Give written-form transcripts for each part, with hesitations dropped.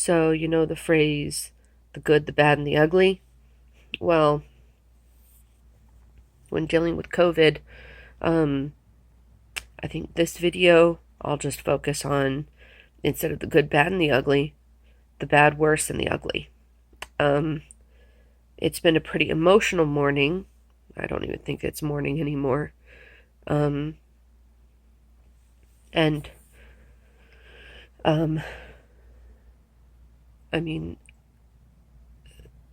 So, you know the phrase, the good, the bad, and the ugly? Well, when dealing with COVID, um, I think this video, I'll just focus on, instead of the good, bad, and the ugly, the bad, worse, and the ugly. Um, it's been a pretty emotional morning. I don't even think it's morning anymore. Um, and, um, I mean,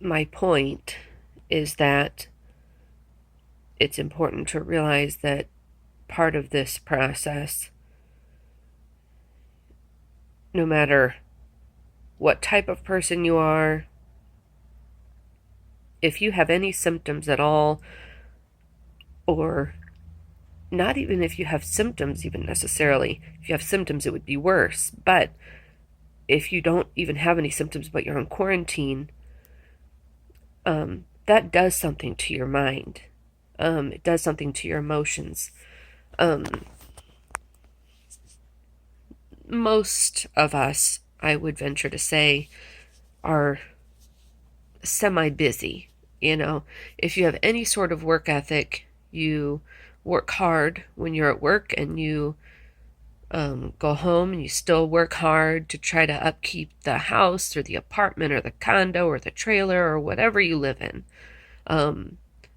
my point is that it's important to realize that part of this process, no matter what type of person you are, if you have any symptoms at all, or not even if you have symptoms, even necessarily, if you have symptoms, it would be worse. But if you don't even have any symptoms, but you're on quarantine, that does something to your mind. It does something to your emotions. Most of us, I would venture to say, are semi busy. You know, if you have any sort of work ethic, you work hard when you're at work, and you go home and you still work hard to try to upkeep the house or the apartment or the condo or the trailer or whatever you live in.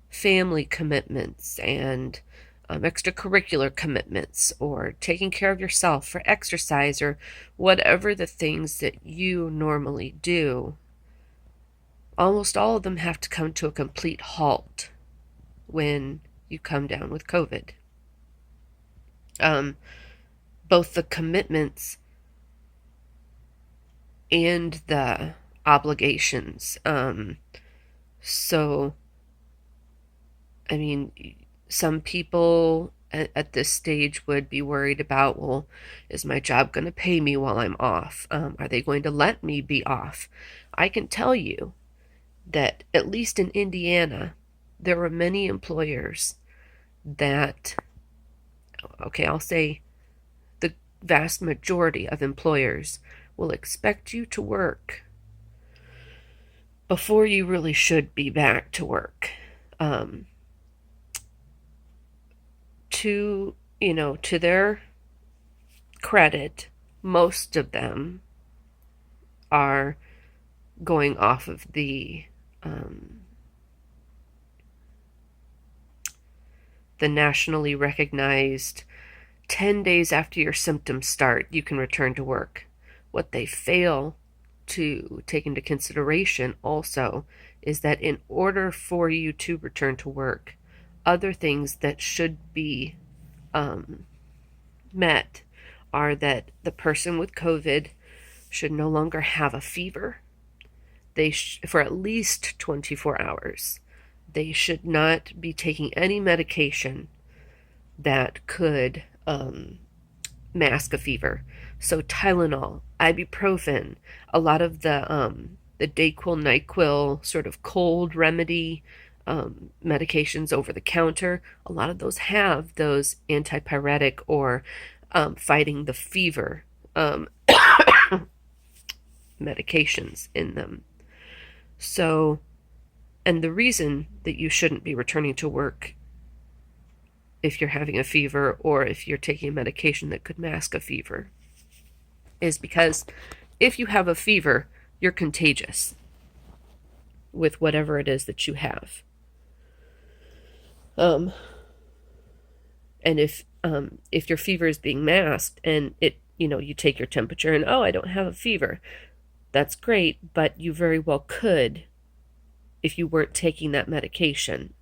Family commitments and extracurricular commitments, or taking care of yourself for exercise, or whatever the things that you normally do, almost all of them have to come to a complete halt when you come down with COVID. Both the commitments and the obligations. So, I mean, some people at this stage would be worried about, well, is my job going to pay me while I'm off? Are they going to let me be off? I can tell you that, at least in Indiana, there are many employers that, okay, I'll say the vast majority of employers will expect you to work before you really should be back to work. To their credit, most of them are going off of the nationally recognized 10 days after your symptoms start, you can return to work. What they fail to take into consideration also is that in order for you to return to work, other things that should be met are that the person with COVID should no longer have a fever. For at least 24 hours. They should not be taking any medication that could mask a fever. So Tylenol, ibuprofen, a lot of the Dayquil, NyQuil sort of cold remedy medications over the counter, a lot of those have those antipyretic or fighting the fever medications in them. So, and the reason that you shouldn't be returning to work if you're having a fever, or if you're taking a medication that could mask a fever, is because if you have a fever, you're contagious with whatever it is that you have. And if your fever is being masked, and you take your temperature and, oh, I don't have a fever, that's great, but you very well could if you weren't taking that medication.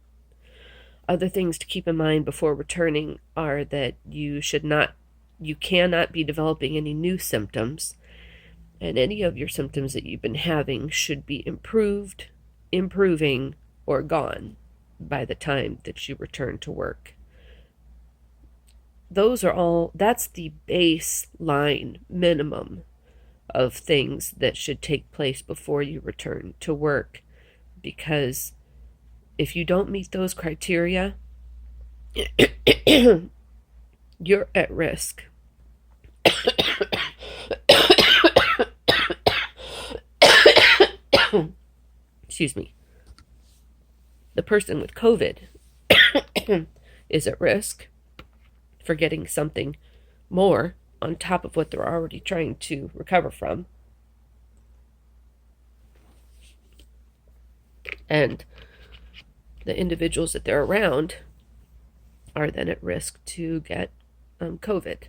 Other things to keep in mind before returning are that you cannot be developing any new symptoms, and any of your symptoms that you've been having should be improving, or gone by the time that you return to work. That's the baseline minimum of things that should take place before you return to work, because if you don't meet those criteria, you're at risk. excuse me, the person with COVID is at risk for getting something more on top of what they're already trying to recover from. And the individuals that they're around are then at risk to get COVID.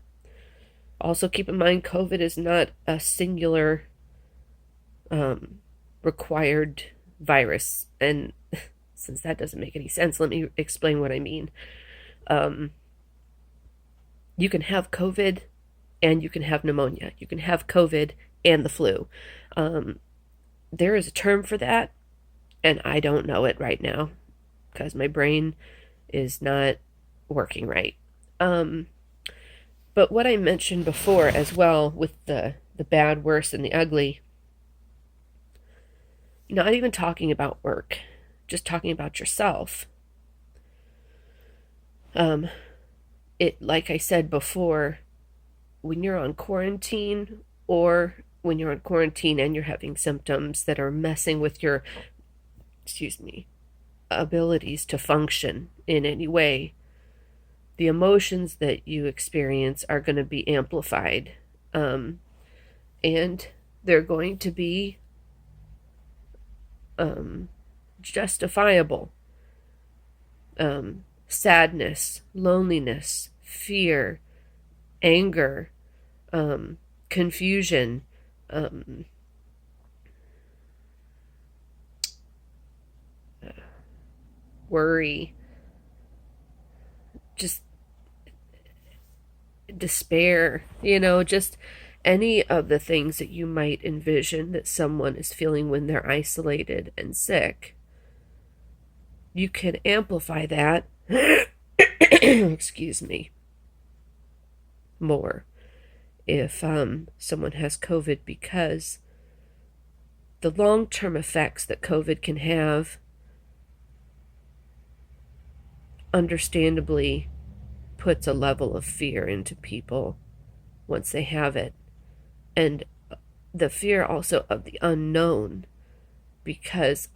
Also, keep in mind, COVID is not a singular required virus. And since that doesn't make any sense, let me explain what I mean. You can have COVID and you can have pneumonia. You can have COVID and the flu. There is a term for that, and I don't know it right now because my brain is not working right. But what I mentioned before as well with the bad, worse, and the ugly, not even talking about work, just talking about yourself. Like I said before, when you're on quarantine, or when you're on quarantine and you're having symptoms that are messing with your, abilities to function in any way, the emotions that you experience are going to be amplified. And they're going to be justifiable. Sadness, loneliness, fear, anger, confusion, worry, just despair, just any of the things that you might envision that someone is feeling when they're isolated and sick. You can amplify that, excuse me, more if someone has COVID, because the long-term effects that COVID can have understandably puts a level of fear into people once they have it. And the fear also of the unknown, because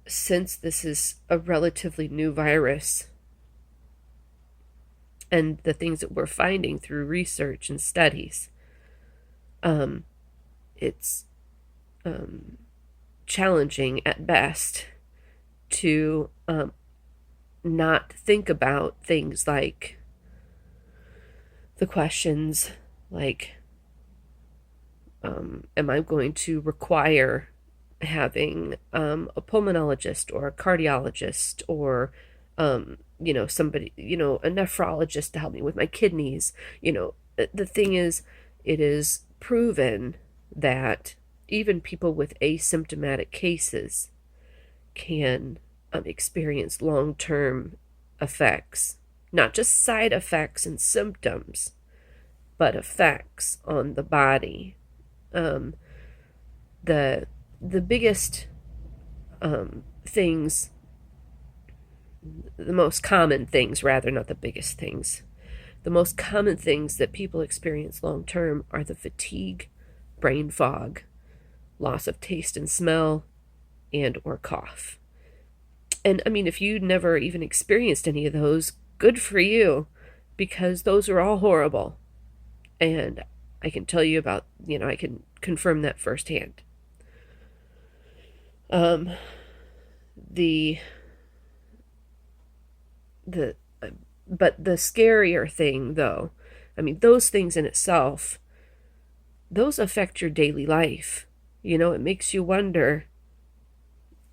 since this is a relatively new virus, and the things that we're finding through research and studies, it's challenging at best to not think about things like the questions like, am I going to require having a pulmonologist or a cardiologist or somebody, a nephrologist to help me with my kidneys? The thing is, it is proven that even people with asymptomatic cases can experience long-term effects, not just side effects and symptoms, but effects on the body. The biggest things, the most common things, rather, not the biggest things, the most common things that people experience long-term are the fatigue, brain fog, loss of taste and smell, and or cough. And I mean, if you never even experienced any of those, good for you, because those are all horrible. And I can tell you about, I can confirm that firsthand. But the scarier thing, though, I mean, those things in itself, those affect your daily life. It makes you wonder,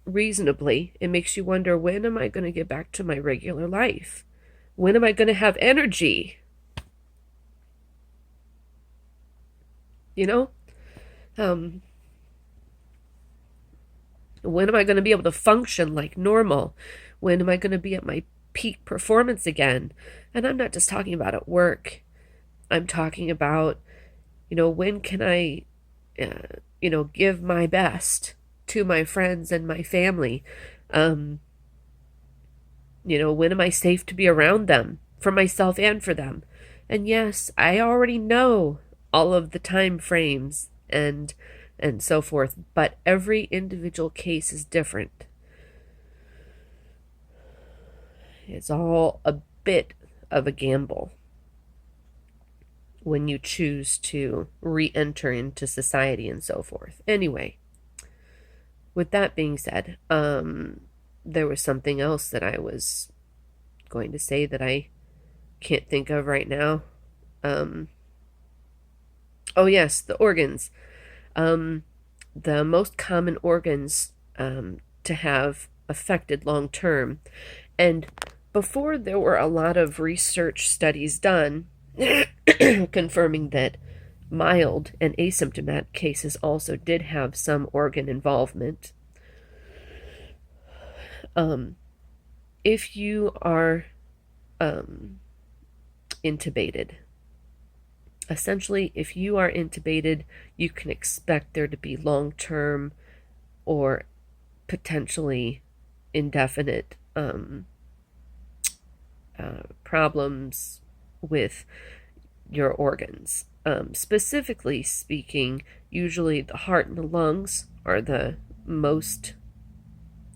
reasonably, it makes you wonder, when am I going to get back to my regular life? When am I going to have energy? When am I going to be able to function like normal? When am I going to be at my peak performance again? And I'm not just talking about at work. I'm talking about, when can I, give my best to my friends and my family? When am I safe to be around them, for myself and for them? And yes, I already know all of the time frames and so forth, but every individual case is different. It's all a bit of a gamble when you choose to re-enter into society and so forth. Anyway, with that being said, there was something else that I was going to say that I can't think of right now. Oh yes, the organs. The most common organs to have affected long term. And before there were a lot of research studies done confirming that mild and asymptomatic cases also did have some organ involvement. If you are intubated, essentially, if you are intubated, you can expect there to be long-term or potentially indefinite problems with your organs. Specifically speaking, usually the heart and the lungs are the most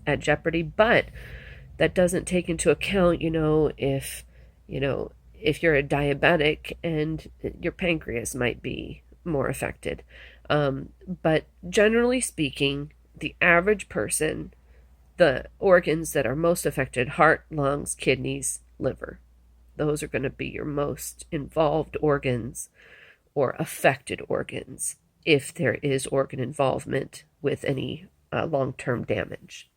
at jeopardy, but that doesn't take into account, if you're a diabetic and your pancreas might be more affected. But generally speaking, the average person, the organs that are most affected: heart, lungs, kidneys, liver. Those are going to be your most involved organs or affected organs if there is organ involvement with any long-term damage.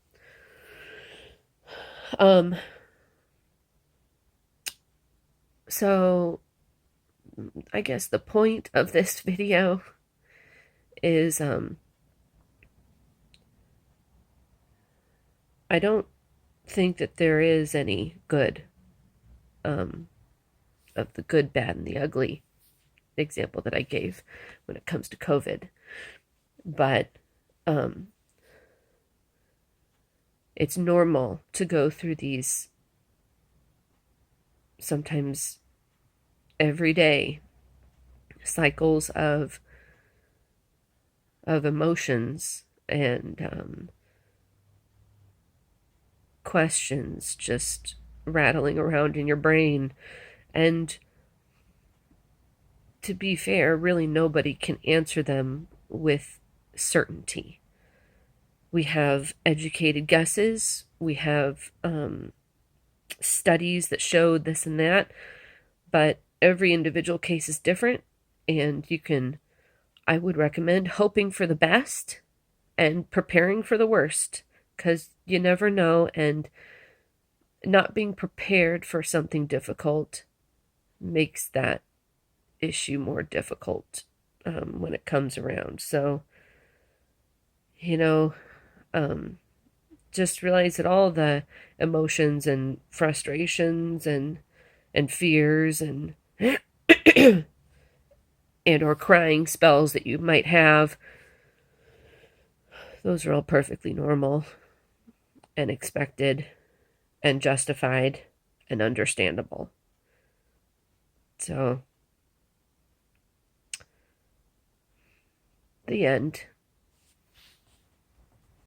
So I guess the point of this video is I don't think that there is any good of the good, bad, and the ugly example that I gave when it comes to COVID. But it's normal to go through these sometimes everyday cycles of emotions and questions just rattling around in your brain. And to be fair, really nobody can answer them with certainty. We have educated guesses. We have studies that show this and that, but every individual case is different, and I would recommend hoping for the best and preparing for the worst, because you never know, and not being prepared for something difficult makes that issue more difficult when it comes around. So, just realize that all the emotions and frustrations and fears and or crying spells that you might have, those are all perfectly normal and expected and justified and understandable. So, the end.